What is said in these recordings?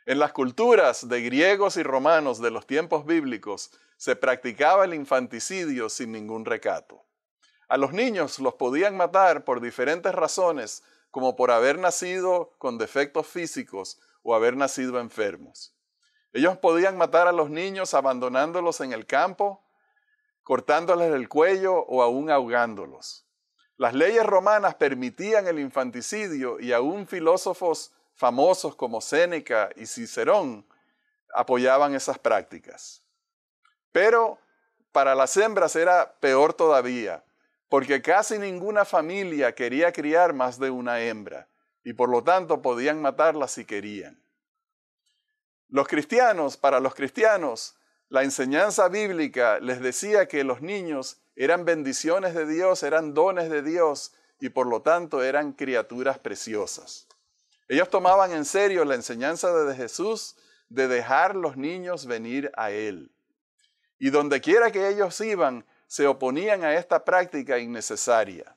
En las culturas de griegos y romanos de los tiempos bíblicos se practicaba el infanticidio sin ningún recato. A los niños los podían matar por diferentes razones, como por haber nacido con defectos físicos o haber nacido enfermos. Ellos podían matar a los niños abandonándolos en el campo, cortándoles el cuello o aún ahogándolos. Las leyes romanas permitían el infanticidio y aún filósofos famosos como Séneca y Cicerón apoyaban esas prácticas. Pero para las hembras era peor todavía, porque casi ninguna familia quería criar más de una hembra y por lo tanto podían matarlas si querían. Para los cristianos, la enseñanza bíblica les decía que los niños eran bendiciones de Dios, eran dones de Dios y por lo tanto eran criaturas preciosas. Ellos tomaban en serio la enseñanza de Jesús de dejar los niños venir a Él. Y donde quiera que ellos iban, se oponían a esta práctica innecesaria.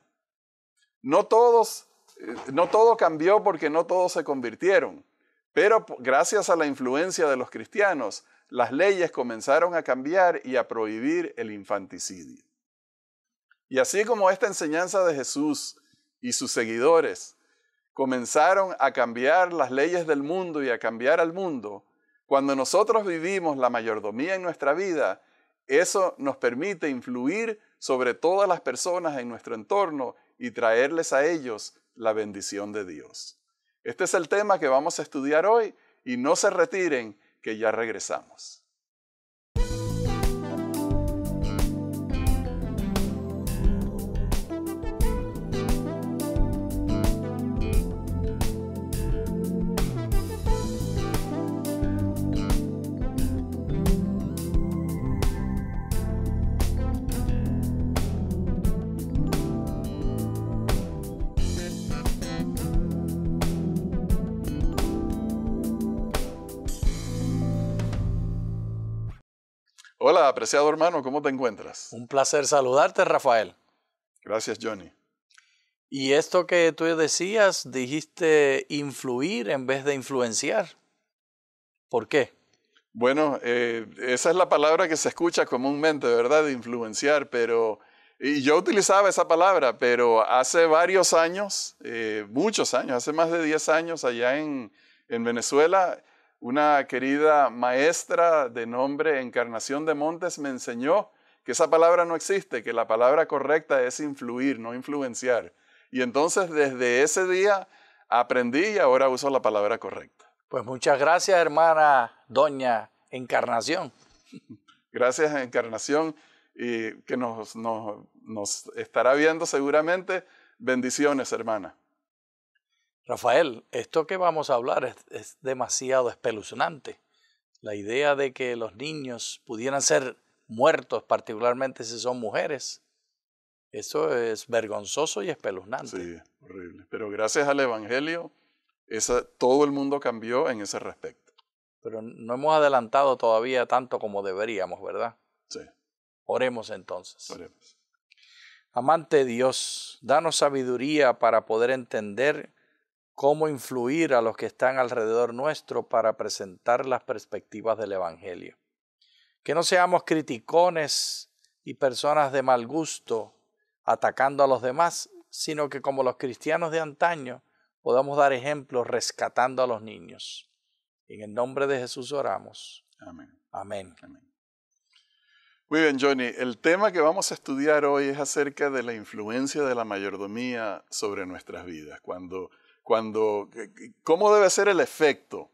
No todo cambió porque no todos se convirtieron, pero gracias a la influencia de los cristianos, las leyes comenzaron a cambiar y a prohibir el infanticidio. Y así como esta enseñanza de Jesús y sus seguidores comenzaron a cambiar las leyes del mundo y a cambiar al mundo, cuando nosotros vivimos la mayordomía en nuestra vida, eso nos permite influir sobre todas las personas en nuestro entorno y traerles a ellos la bendición de Dios. Este es el tema que vamos a estudiar hoy y no se retiren, que ya regresamos. Hola, apreciado hermano, ¿cómo te encuentras? Un placer saludarte, Rafael. Gracias, Johnny. Y esto que tú decías, dijiste influir en vez de influenciar. ¿Por qué? Bueno, esa es la palabra que se escucha comúnmente, ¿verdad? De influenciar, y yo utilizaba esa palabra, pero hace varios años, muchos años, hace más de 10 años allá en Venezuela, una querida maestra de nombre Encarnación de Montes me enseñó que esa palabra no existe, que la palabra correcta es influir, no influenciar. Y entonces desde ese día aprendí y ahora uso la palabra correcta. Pues muchas gracias, hermana doña Encarnación. Gracias, Encarnación, y que nos estará viendo seguramente. Bendiciones, hermana. Rafael, esto que vamos a hablar es demasiado espeluznante. La idea de que los niños pudieran ser muertos, particularmente si son mujeres, eso es vergonzoso y espeluznante. Sí, horrible. Pero gracias al Evangelio, todo el mundo cambió en ese respecto. Pero no hemos adelantado todavía tanto como deberíamos, ¿verdad? Sí. Oremos entonces. Oremos. Amante Dios, danos sabiduría para poder entender cómo influir a los que están alrededor nuestro para presentar las perspectivas del Evangelio. Que no seamos criticones y personas de mal gusto atacando a los demás, sino que como los cristianos de antaño podamos dar ejemplos rescatando a los niños. En el nombre de Jesús oramos. Amén. Amén. Amén. Muy bien, Johnny. El tema que vamos a estudiar hoy es acerca de la influencia de la mayordomía sobre nuestras vidas. ¿Cómo debe ser el efecto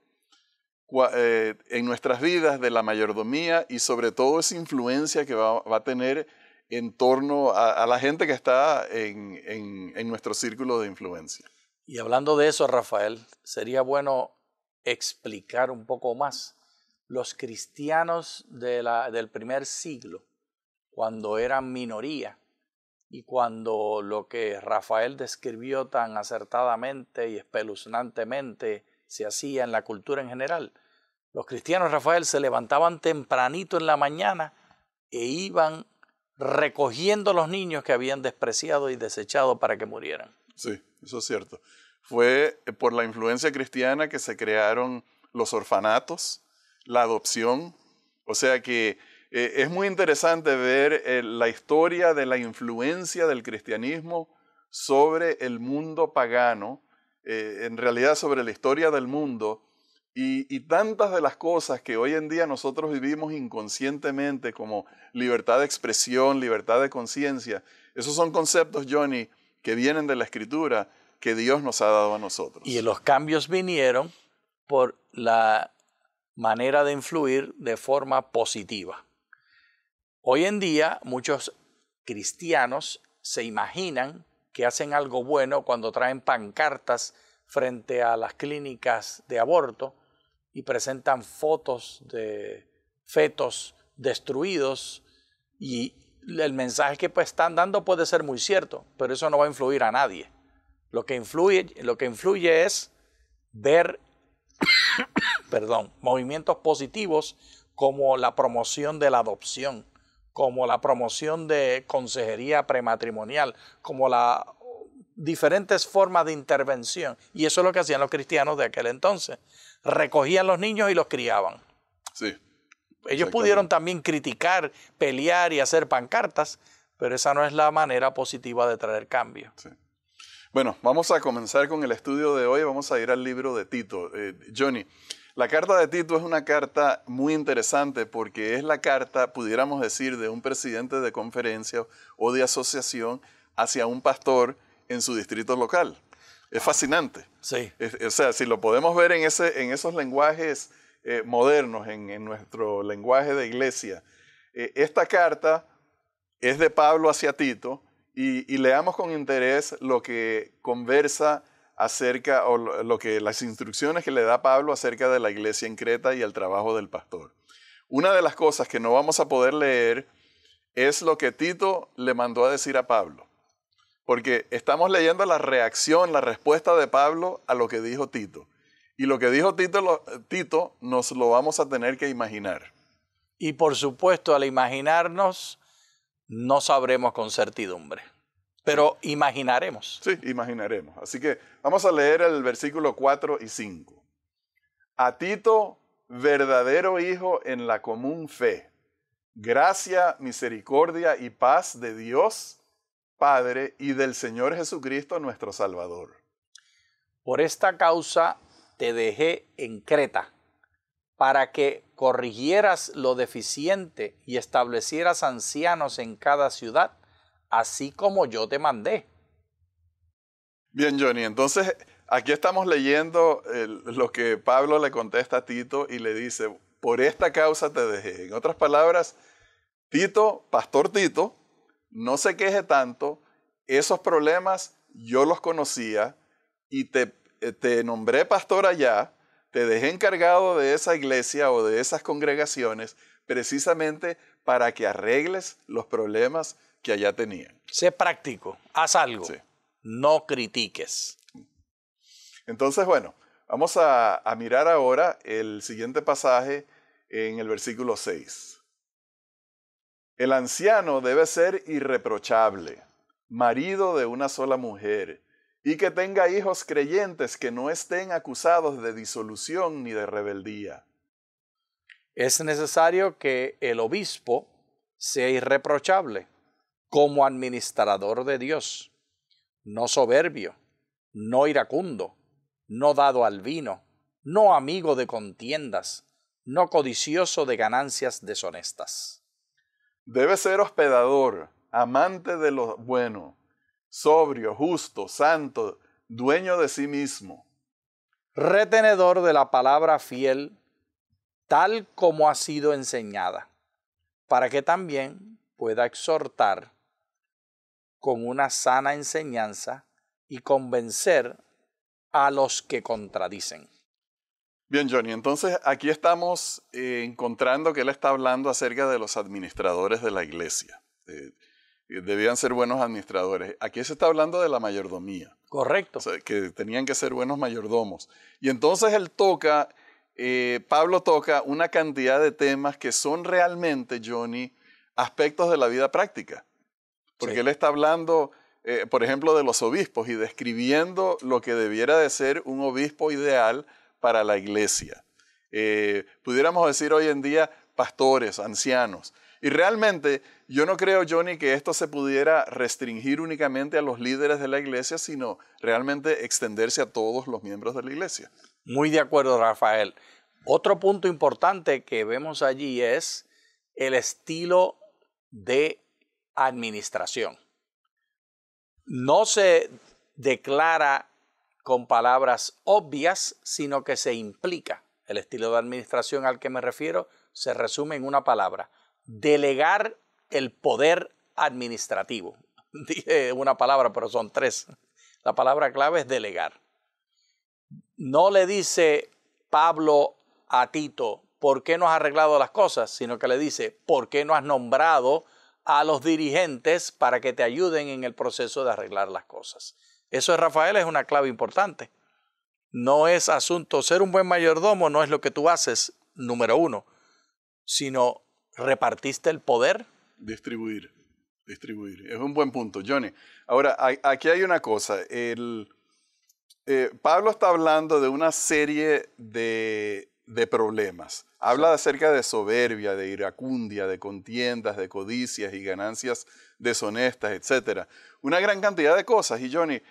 en nuestras vidas de la mayordomía y sobre todo esa influencia que va a tener en torno a la gente que está en nuestro círculo de influencia? Y hablando de eso, Rafael, sería bueno explicar un poco más. Los cristianos del primer siglo, cuando eran minoría, y cuando lo que Rafael describió tan acertadamente y espeluznantemente se hacía en la cultura en general, los cristianos, Rafael, se levantaban tempranito en la mañana e iban recogiendo los niños que habían despreciado y desechado para que murieran. Sí, eso es cierto. Fue por la influencia cristiana que se crearon los orfanatos, la adopción. O sea que es muy interesante ver la historia de la influencia del cristianismo sobre el mundo pagano, en realidad sobre la historia del mundo, y tantas de las cosas que hoy en día nosotros vivimos inconscientemente, como libertad de expresión, libertad de conciencia. Esos son conceptos, Johnny, que vienen de la Escritura, que Dios nos ha dado a nosotros. Y los cambios vinieron por la manera de influir de forma positiva. Hoy en día muchos cristianos se imaginan que hacen algo bueno cuando traen pancartas frente a las clínicas de aborto y presentan fotos de fetos destruidos, y el mensaje que pues están dando puede ser muy cierto, pero eso no va a influir a nadie. Lo que influye es ver movimientos positivos como la promoción de la adopción, como la promoción de consejería prematrimonial, como las diferentes formas de intervención. Y eso es lo que hacían los cristianos de aquel entonces. Recogían los niños y los criaban. Sí. Ellos pudieron también criticar, pelear y hacer pancartas, pero esa no es la manera positiva de traer cambio. Sí. Bueno, vamos a comenzar con el estudio de hoy. Vamos a ir al libro de Tito. Johnny, la carta de Tito es una carta muy interesante porque es la carta, pudiéramos decir, de un presidente de conferencia o de asociación hacia un pastor en su distrito local. Es fascinante. Sí. O sea, si lo podemos ver en esos lenguajes modernos, en nuestro lenguaje de iglesia, esta carta es de Pablo hacia Tito, y leamos con interés lo que conversa acerca, o las instrucciones que le da Pablo acerca de la iglesia en Creta y el trabajo del pastor. Una de las cosas que no vamos a poder leer es lo que Tito le mandó a decir a Pablo, porque estamos leyendo la reacción, la respuesta de Pablo a lo que dijo Tito. Y lo que dijo Tito nos lo vamos a tener que imaginar. Y por supuesto, al imaginarnos, no sabremos con certidumbre, pero imaginaremos. Sí, imaginaremos. Así que vamos a leer el versículo 4 y 5. A Tito, verdadero hijo en la común fe, gracia, misericordia y paz de Dios, Padre, y del Señor Jesucristo nuestro Salvador. Por esta causa te dejé en Creta, para que corrigieras lo deficiente y establecieras ancianos en cada ciudad, así como yo te mandé. Bien, Johnny, entonces aquí estamos leyendo lo que Pablo le contesta a Tito y le dice, por esta causa te dejé. En otras palabras, Tito, pastor Tito, no se queje tanto, esos problemas yo los conocía y te nombré pastor allá, te dejé encargado de esa iglesia o de esas congregaciones precisamente para que arregles los problemas que allá tenían. Sé práctico, haz algo, Sí. no critiques. Entonces, bueno, vamos a mirar ahora el siguiente pasaje en el versículo 6. El anciano debe ser irreprochable, marido de una sola mujer, y que tenga hijos creyentes que no estén acusados de disolución ni de rebeldía. Es necesario que el obispo sea irreprochable como administrador de Dios, no soberbio, no iracundo, no dado al vino, no amigo de contiendas, no codicioso de ganancias deshonestas. Debe ser hospedador, amante de lo bueno, sobrio, justo, santo, dueño de sí mismo. Retenedor de la palabra fiel, tal como ha sido enseñada, para que también pueda exhortar con una sana enseñanza y convencer a los que contradicen. Bien, Johnny, entonces aquí estamos encontrando que él está hablando acerca de los administradores de la iglesia. Debían ser buenos administradores. Aquí se está hablando de la mayordomía. Correcto. O sea, que tenían que ser buenos mayordomos. Y entonces Pablo toca una cantidad de temas que son realmente, Johnny, aspectos de la vida práctica. Porque Sí. él está hablando, por ejemplo, de los obispos y describiendo lo que debiera de ser un obispo ideal para la iglesia. pudiéramos decir hoy en día pastores, ancianos. Y realmente yo no creo, Johnny, que esto se pudiera restringir únicamente a los líderes de la iglesia, sino realmente extenderse a todos los miembros de la iglesia. Muy de acuerdo, Rafael. Otro punto importante que vemos allí es el estilo de administración. No se declara con palabras obvias, sino que se implica. El estilo de administración al que me refiero se resume en una palabra: delegar el poder administrativo. Dije una palabra, pero son tres. La palabra clave es delegar. No le dice Pablo a Tito, ¿por qué no has arreglado las cosas? Sino que le dice, ¿por qué no has nombrado a los dirigentes para que te ayuden en el proceso de arreglar las cosas? Eso, Rafael, es una clave importante. No es asunto, ser un buen mayordomo no es lo que tú haces, número uno, sino repartiste el poder. Distribuir. Es un buen punto, Johnny. Ahora, aquí hay una cosa. Pablo está hablando de una serie de problemas. Habla acerca de soberbia, de iracundia, de contiendas, de codicias y ganancias deshonestas, etc. Una gran cantidad de cosas. Y Johnny,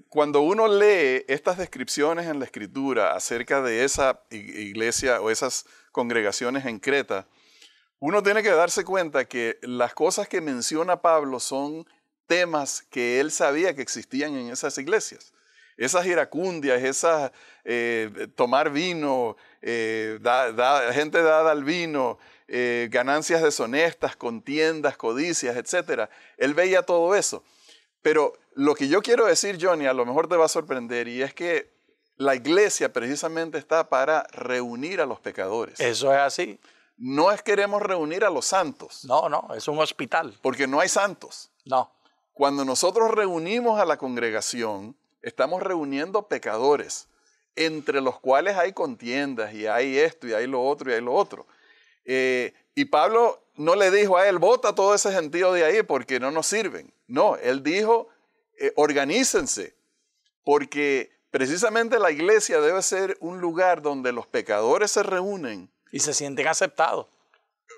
cuando uno lee estas descripciones en la Escritura acerca de esa iglesia o esas congregaciones en Creta, uno tiene que darse cuenta que las cosas que menciona Pablo son temas que él sabía que existían en esas iglesias. Esas iracundias, esas tomar vino, gente dada al vino, ganancias deshonestas, contiendas, codicias, etc. Él veía todo eso. Pero lo que yo quiero decir, Johnny, a lo mejor te va a sorprender, y es que la iglesia precisamente está para reunir a los pecadores. Eso es así. No es queremos reunir a los santos. No, es un hospital. Porque no hay santos. No. Cuando nosotros reunimos a la congregación, estamos reuniendo pecadores, entre los cuales hay contiendas, y hay esto, y hay lo otro, y hay lo otro. Y Pablo no le dijo a él, bota todo ese gentío de ahí porque no nos sirven. No, él dijo, organícense, porque precisamente la iglesia debe ser un lugar donde los pecadores se reúnen. Y se sienten aceptados.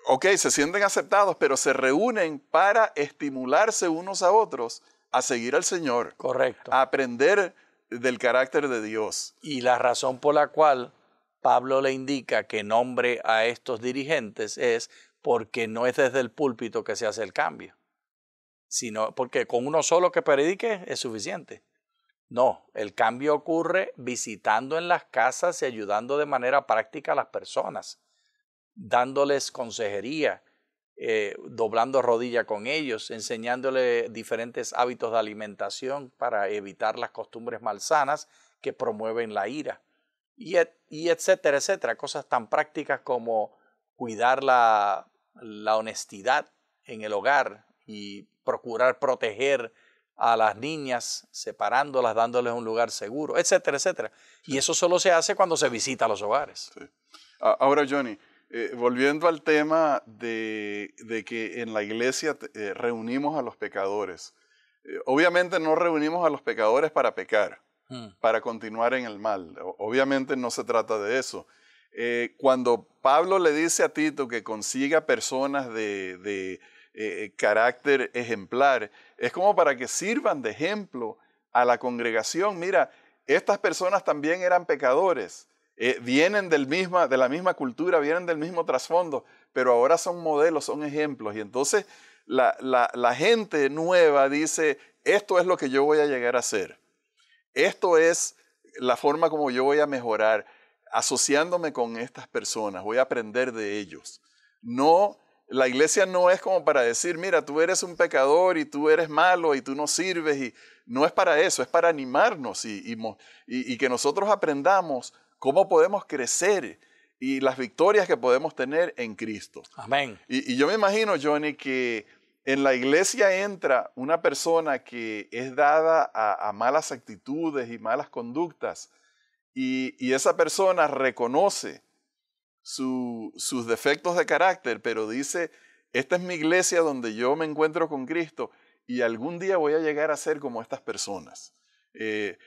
Ok, se sienten aceptados, pero se reúnen para estimularse unos a otros a seguir al Señor. Correcto. A aprender del carácter de Dios. Y la razón por la cual Pablo le indica que nombre a estos dirigentes es porque no es desde el púlpito que se hace el cambio, sino porque con uno solo que predique es suficiente. No, el cambio ocurre visitando en las casas y ayudando de manera práctica a las personas, dándoles consejería, doblando rodilla con ellos, enseñándoles diferentes hábitos de alimentación para evitar las costumbres malsanas que promueven la ira, y etcétera, etcétera. Cosas tan prácticas como cuidar la honestidad en el hogar y procurar proteger a las niñas, separándolas, dándoles un lugar seguro, etcétera, etcétera. Y eso solo se hace cuando se visita los hogares. Sí. Ahora, Johnny, volviendo al tema de que en la iglesia reunimos a los pecadores. Obviamente no reunimos a los pecadores para pecar, para continuar en el mal. Obviamente no se trata de eso. Cuando Pablo le dice a Tito que consiga personas de carácter ejemplar, es como para que sirvan de ejemplo a la congregación. Mira, estas personas también eran pecadores. Vienen de la misma cultura, vienen del mismo trasfondo, pero ahora son modelos, son ejemplos. Y entonces la gente nueva dice, esto es lo que yo voy a llegar a ser. Esto es la forma como yo voy a mejorar, asociándome con estas personas, voy a aprender de ellos. No, la iglesia no es como para decir, mira, tú eres un pecador y tú eres malo y tú no sirves. Y no es para eso, es para animarnos y que nosotros aprendamos cómo podemos crecer y las victorias que podemos tener en Cristo. Amén. Y yo me imagino, Johnny, que en la iglesia entra una persona que es dada a malas actitudes y malas conductas, y esa persona reconoce sus defectos de carácter, pero dice, esta es mi iglesia donde yo me encuentro con Cristo y algún día voy a llegar a ser como estas personas.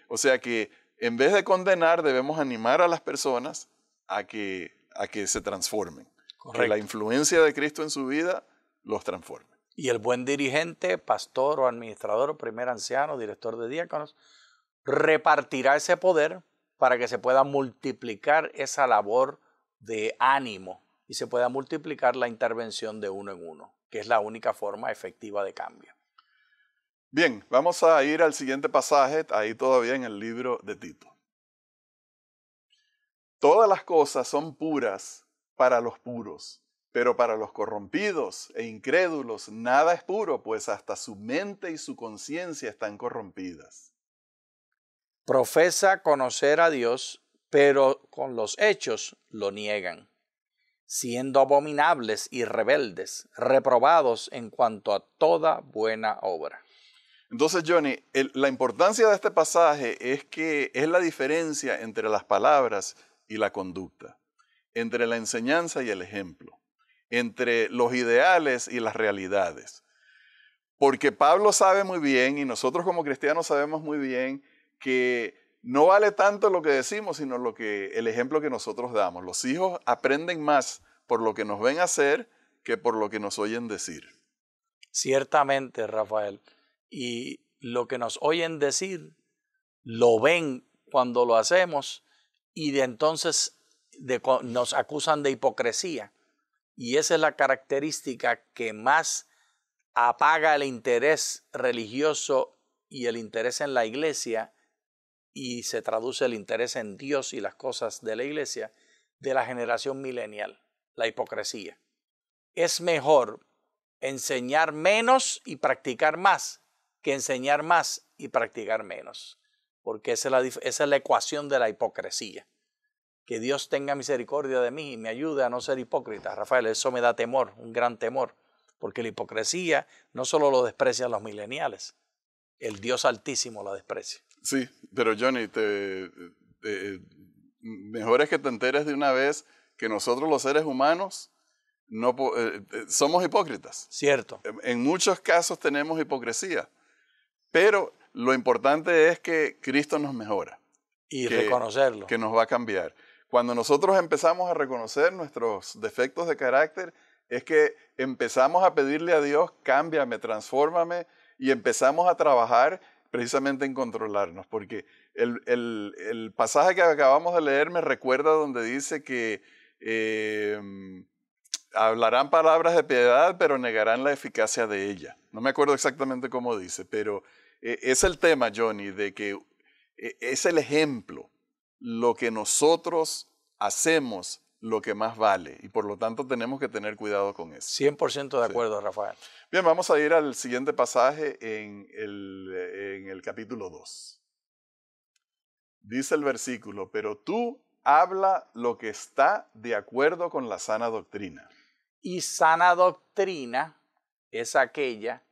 O sea que en vez de condenar, debemos animar a las personas a que se transformen. Correcto. Que la influencia de Cristo en su vida los transforme. Y el buen dirigente, pastor o administrador o primer anciano, director de diáconos, repartirá ese poder para que se pueda multiplicar esa labor de ánimo y se pueda multiplicar la intervención de uno en uno, que es la única forma efectiva de cambio. Bien, vamos a ir al siguiente pasaje, ahí todavía en el libro de Tito. Todas las cosas son puras para los puros, pero para los corrompidos e incrédulos nada es puro, pues hasta su mente y su conciencia están corrompidas. Profesa conocer a Dios, pero con los hechos lo niegan, siendo abominables y rebeldes, reprobados en cuanto a toda buena obra. Entonces, Johnny, la importancia de este pasaje es que es la diferencia entre las palabras y la conducta, entre la enseñanza y el ejemplo, entre los ideales y las realidades. Porque Pablo sabe muy bien, y nosotros como cristianos sabemos muy bien, que no vale tanto lo que decimos, sino el ejemplo que nosotros damos. Los hijos aprenden más por lo que nos ven hacer que por lo que nos oyen decir. Ciertamente, Rafael. Y lo que nos oyen decir, lo ven cuando lo hacemos y de entonces nos acusan de hipocresía. Y esa es la característica que más apaga el interés religioso y el interés en la iglesia y se traduce el interés en Dios y las cosas de la iglesia de la generación milenial, la hipocresía. Es mejor enseñar menos y practicar más que enseñar más y practicar menos, porque esa es la ecuación de la hipocresía. Que Dios tenga misericordia de mí y me ayude a no ser hipócrita. Rafael, eso me da temor, un gran temor, porque la hipocresía no solo lo desprecian los mileniales, el Dios Altísimo la desprecia. Sí, pero Johnny, mejor es que te enteres de una vez que nosotros los seres humanos somos hipócritas. Cierto. En muchos casos tenemos hipocresía, pero lo importante es que Cristo nos mejora. Y reconocerlo. Que nos va a cambiar. Cuando nosotros empezamos a reconocer nuestros defectos de carácter, es que empezamos a pedirle a Dios, cámbiame, transfórmame, y empezamos a trabajar precisamente en controlarnos, porque el pasaje que acabamos de leer me recuerda donde dice que hablarán palabras de piedad, pero negarán la eficacia de ella. No me acuerdo exactamente cómo dice, pero es el tema, Johnny, de que es el ejemplo, lo que nosotros hacemos, lo que más vale, y por lo tanto tenemos que tener cuidado con eso. 100% de acuerdo, sí. Rafael. Bien, vamos a ir al siguiente pasaje en el capítulo 2. Dice el versículo, pero tú habla lo que está de acuerdo con la sana doctrina. Y sana doctrina es aquella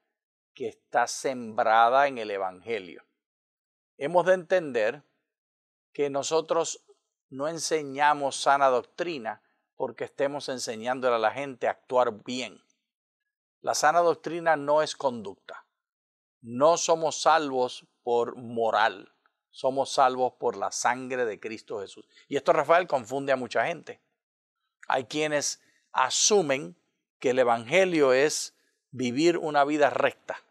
que está sembrada en el Evangelio. Hemos de entender que nosotros no enseñamos sana doctrina porque estemos enseñándole a la gente a actuar bien. La sana doctrina no es conducta. No somos salvos por moral. Somos salvos por la sangre de Cristo Jesús. Y esto, Rafael, confunde a mucha gente. Hay quienes asumen que el Evangelio es vivir una vida recta.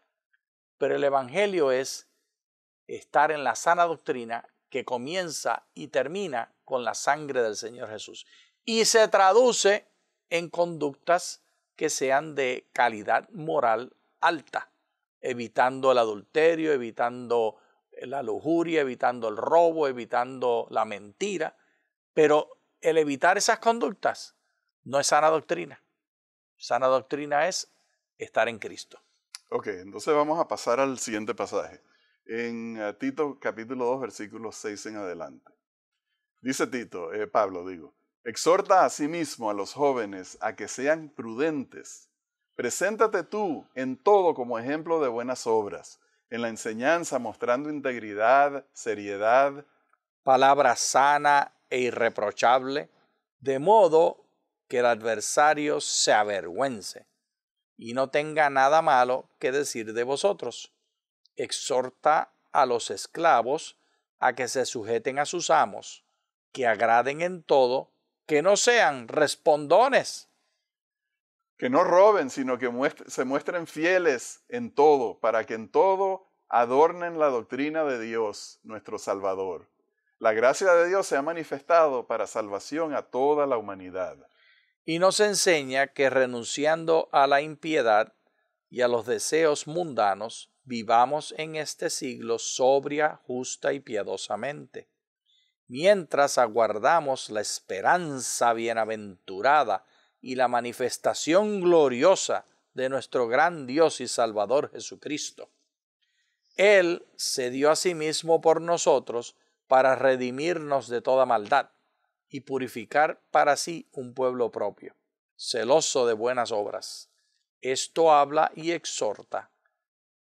Pero el Evangelio es estar en la sana doctrina que comienza y termina con la sangre del Señor Jesús. Y se traduce en conductas que sean de calidad moral alta, evitando el adulterio, evitando la lujuria, evitando el robo, evitando la mentira. Pero el evitar esas conductas no es sana doctrina. Sana doctrina es estar en Cristo. Ok, entonces vamos a pasar al siguiente pasaje. En Tito capítulo 2, versículos 6 en adelante. Dice Pablo, exhorta a sí mismo a los jóvenes a que sean prudentes. Preséntate tú en todo como ejemplo de buenas obras, en la enseñanza mostrando integridad, seriedad, palabra sana e irreprochable, de modo que el adversario se avergüence y no tenga nada malo que decir de vosotros. Exhorta a los esclavos a que se sujeten a sus amos, que agraden en todo, que no sean respondones. Que no roben, sino que se muestren fieles en todo, para que en todo adornen la doctrina de Dios, nuestro Salvador. La gracia de Dios se ha manifestado para salvación a toda la humanidad. Y nos enseña que renunciando a la impiedad y a los deseos mundanos, vivamos en este siglo sobria, justa y piadosamente, mientras aguardamos la esperanza bienaventurada y la manifestación gloriosa de nuestro gran Dios y Salvador Jesucristo. Él se dio a sí mismo por nosotros para redimirnos de toda maldad y purificar para sí un pueblo propio, celoso de buenas obras. Esto habla y exhorta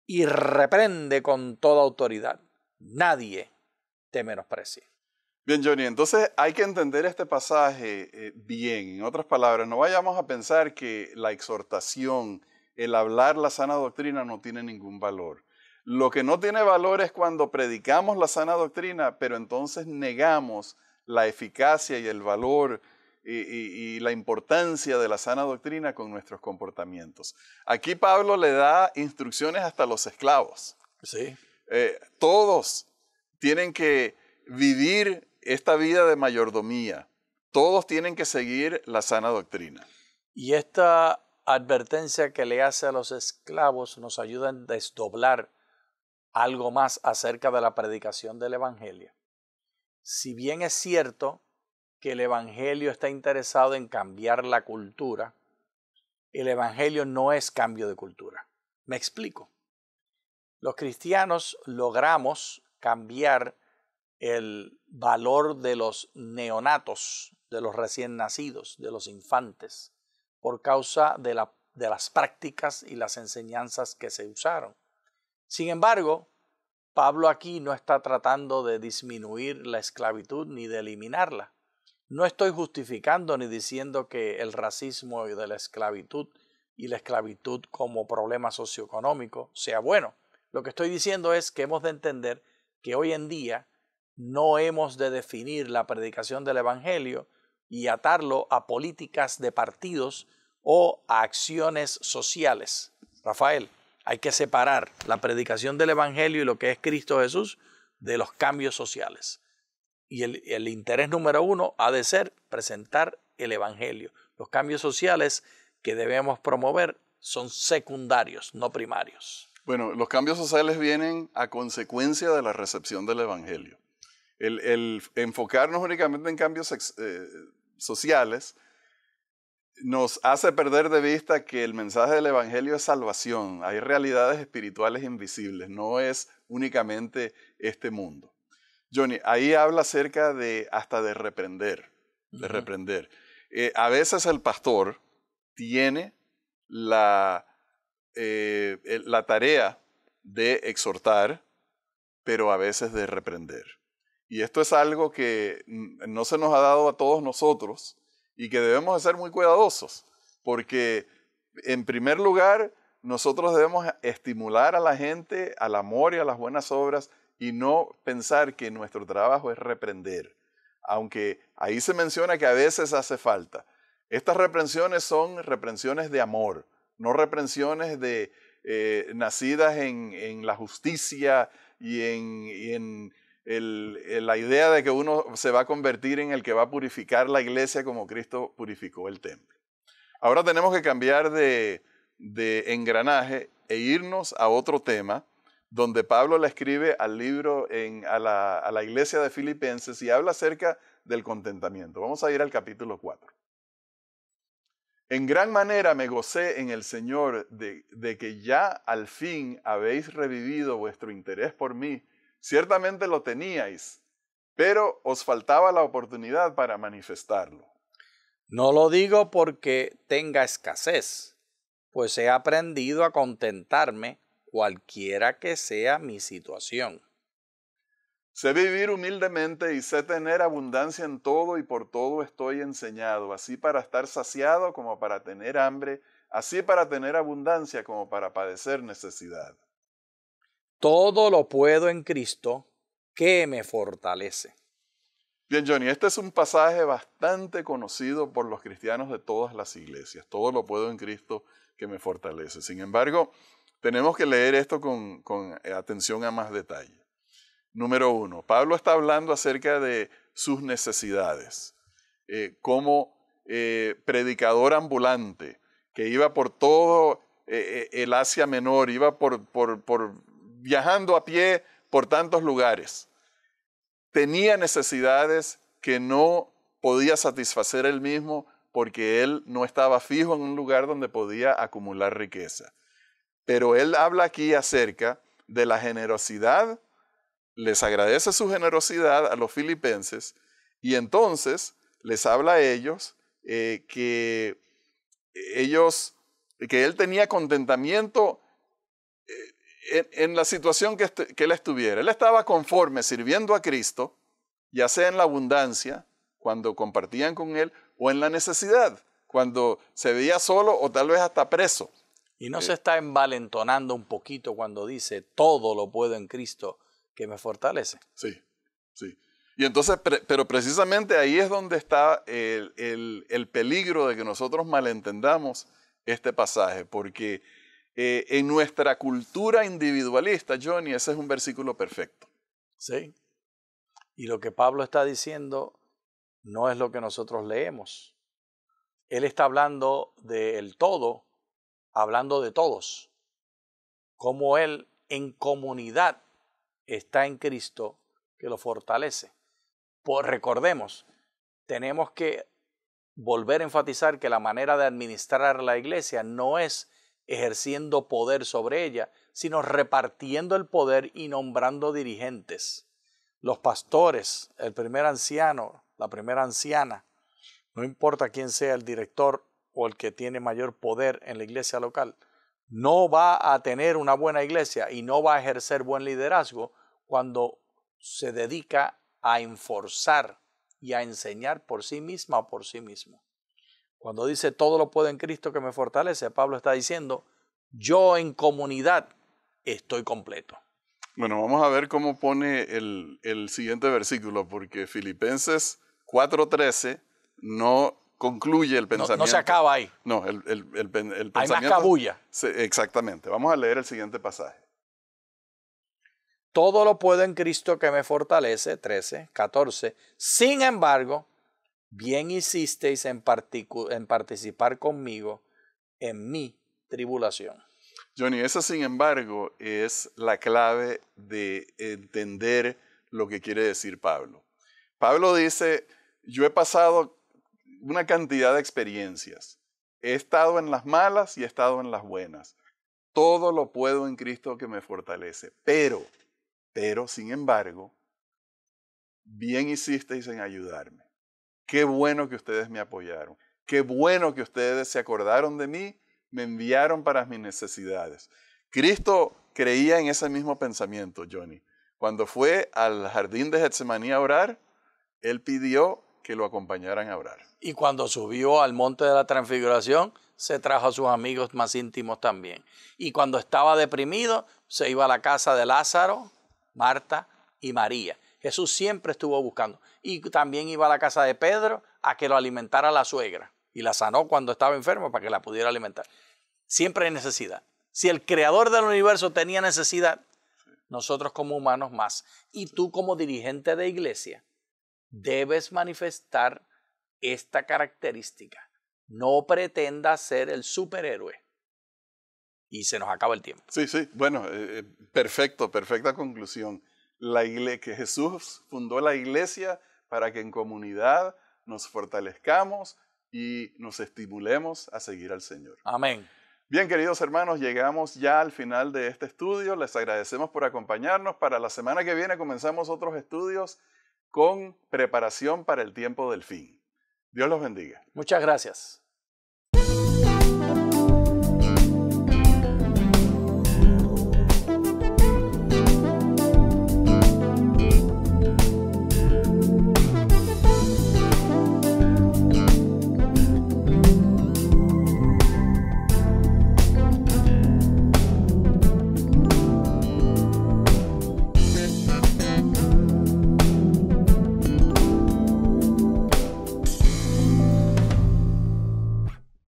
y reprende con toda autoridad. Nadie te menosprecie. Bien, Johnny, entonces hay que entender este pasaje bien. En otras palabras, no vayamos a pensar que la exhortación, el hablar la sana doctrina no tiene ningún valor. Lo que no tiene valor es cuando predicamos la sana doctrina, pero entonces negamos la eficacia y el valor y la importancia de la sana doctrina con nuestros comportamientos. Aquí Pablo le da instrucciones hasta a los esclavos. Sí. Todos tienen que vivir esta vida de mayordomía. Todos tienen que seguir la sana doctrina. Y esta advertencia que le hace a los esclavos nos ayuda a desdoblar algo más acerca de la predicación del Evangelio. Si bien es cierto que el Evangelio está interesado en cambiar la cultura, el Evangelio no es cambio de cultura. Me explico. Los cristianos logramos cambiar el valor de los neonatos, de los recién nacidos, de los infantes, por causa de las prácticas y las enseñanzas que se usaron. Sin embargo, Pablo aquí no está tratando de disminuir la esclavitud ni de eliminarla. No estoy justificando ni diciendo que el racismo de la esclavitud y la esclavitud como problema socioeconómico sea bueno. Lo que estoy diciendo es que hemos de entender que hoy en día no hemos de definir la predicación del Evangelio y atarlo a políticas de partidos o a acciones sociales. Rafael, hay que separar la predicación del Evangelio y lo que es Cristo Jesús de los cambios sociales. Y el interés número uno ha de ser presentar el Evangelio. Los cambios sociales que debemos promover son secundarios, no primarios. Bueno, los cambios sociales vienen a consecuencia de la recepción del Evangelio. El enfocarnos únicamente en cambios sociales nos hace perder de vista que el mensaje del Evangelio es salvación. Hay realidades espirituales invisibles, no es únicamente este mundo. Johnny, ahí habla acerca de hasta de reprender. A veces el pastor tiene la tarea de exhortar, pero a veces de reprender. Y esto es algo que no se nos ha dado a todos nosotros y que debemos de ser muy cuidadosos, porque en primer lugar nosotros debemos estimular a la gente al amor y a las buenas obras y no pensar que nuestro trabajo es reprender, aunque ahí se menciona que a veces hace falta. Estas reprensiones son reprensiones de amor, no reprensiones nacidas en la justicia y en la idea de que uno se va a convertir en el que va a purificar la iglesia como Cristo purificó el templo. Ahora tenemos que cambiar de engranaje e irnos a otro tema, donde Pablo le escribe al libro a la iglesia de Filipenses y habla acerca del contentamiento. Vamos a ir al capítulo 4. En gran manera me gocé en el Señor de que ya al fin habéis revivido vuestro interés por mí. Ciertamente lo teníais, pero os faltaba la oportunidad para manifestarlo. No lo digo porque tenga escasez, pues he aprendido a contentarme cualquiera que sea mi situación. Sé vivir humildemente y sé tener abundancia en todo y por todo estoy enseñado, así para estar saciado como para tener hambre, así para tener abundancia como para padecer necesidad. Todo lo puedo en Cristo que me fortalece. Bien, Johnny, este es un pasaje bastante conocido por los cristianos de todas las iglesias. Todo lo puedo en Cristo que me fortalece. Sin embargo, tenemos que leer esto con atención a más detalle. Número 1, Pablo está hablando acerca de sus necesidades. Como predicador ambulante, que iba por todo el Asia Menor, iba viajando a pie por tantos lugares. Tenía necesidades que no podía satisfacer él mismo porque él no estaba fijo en un lugar donde podía acumular riqueza. Pero él habla aquí acerca de la generosidad, les agradece su generosidad a los filipenses y entonces les habla a ellos que él tenía contentamiento en la situación que él estuviera. Él estaba conforme sirviendo a Cristo, ya sea en la abundancia, cuando compartían con él, o en la necesidad, cuando se veía solo o tal vez hasta preso. Y no se está envalentonando un poquito cuando dice, todo lo puedo en Cristo que me fortalece. Sí, sí. Y entonces, pero precisamente ahí es donde está el peligro de que nosotros malentendamos este pasaje, porque en nuestra cultura individualista, Johnny, ese es un versículo perfecto. Sí. Y lo que Pablo está diciendo no es lo que nosotros leemos. Él está hablando del todo, hablando de todos. Como él en comunidad está en Cristo que lo fortalece. Pues recordemos, tenemos que volver a enfatizar que la manera de administrar la iglesia no es ejerciendo poder sobre ella, sino repartiendo el poder y nombrando dirigentes. Los pastores, el primer anciano, la primera anciana, no importa quién sea el director o el que tiene mayor poder en la iglesia local, no va a tener una buena iglesia y no va a ejercer buen liderazgo cuando se dedica a enforzar y a enseñar por sí misma o por sí mismo. Cuando dice todo lo puedo en Cristo que me fortalece, Pablo está diciendo, yo en comunidad estoy completo. Bueno, vamos a ver cómo pone el siguiente versículo, porque Filipenses 4:13 no concluye el pensamiento. No se acaba ahí. No, el pensamiento. Hay más cabulla. Sí, exactamente. Vamos a leer el siguiente pasaje. Todo lo puedo en Cristo que me fortalece, 13, 14. Sin embargo, bien hicisteis en participar conmigo en mi tribulación. Johnny, esa sin embargo es la clave de entender lo que quiere decir Pablo. Pablo dice, yo he pasado una cantidad de experiencias. He estado en las malas y he estado en las buenas. Todo lo puedo en Cristo que me fortalece. Pero, sin embargo, bien hicisteis en ayudarme. Qué bueno que ustedes me apoyaron. Qué bueno que ustedes se acordaron de mí, me enviaron para mis necesidades. Cristo creía en ese mismo pensamiento, Johnny. Cuando fue al jardín de Getsemaní a orar, él pidió que lo acompañaran a orar. Y cuando subió al monte de la transfiguración, se trajo a sus amigos más íntimos también. Y cuando estaba deprimido, se iba a la casa de Lázaro, Marta y María. Jesús siempre estuvo buscando. Y también iba a la casa de Pedro a que lo alimentara la suegra. Y la sanó cuando estaba enfermo para que la pudiera alimentar. Siempre hay necesidad. Si el creador del universo tenía necesidad, nosotros como humanos más. Y tú como dirigente de iglesia debes manifestar esta característica. No pretendas ser el superhéroe. Y se nos acaba el tiempo. Sí, sí. Bueno, perfecta conclusión. Que Jesús fundó la iglesia para que en comunidad nos fortalezcamos y nos estimulemos a seguir al Señor. Amén. Bien, queridos hermanos, llegamos ya al final de este estudio. Les agradecemos por acompañarnos. Para la semana que viene comenzamos otros estudios con preparación para el tiempo del fin. Dios los bendiga. Muchas gracias.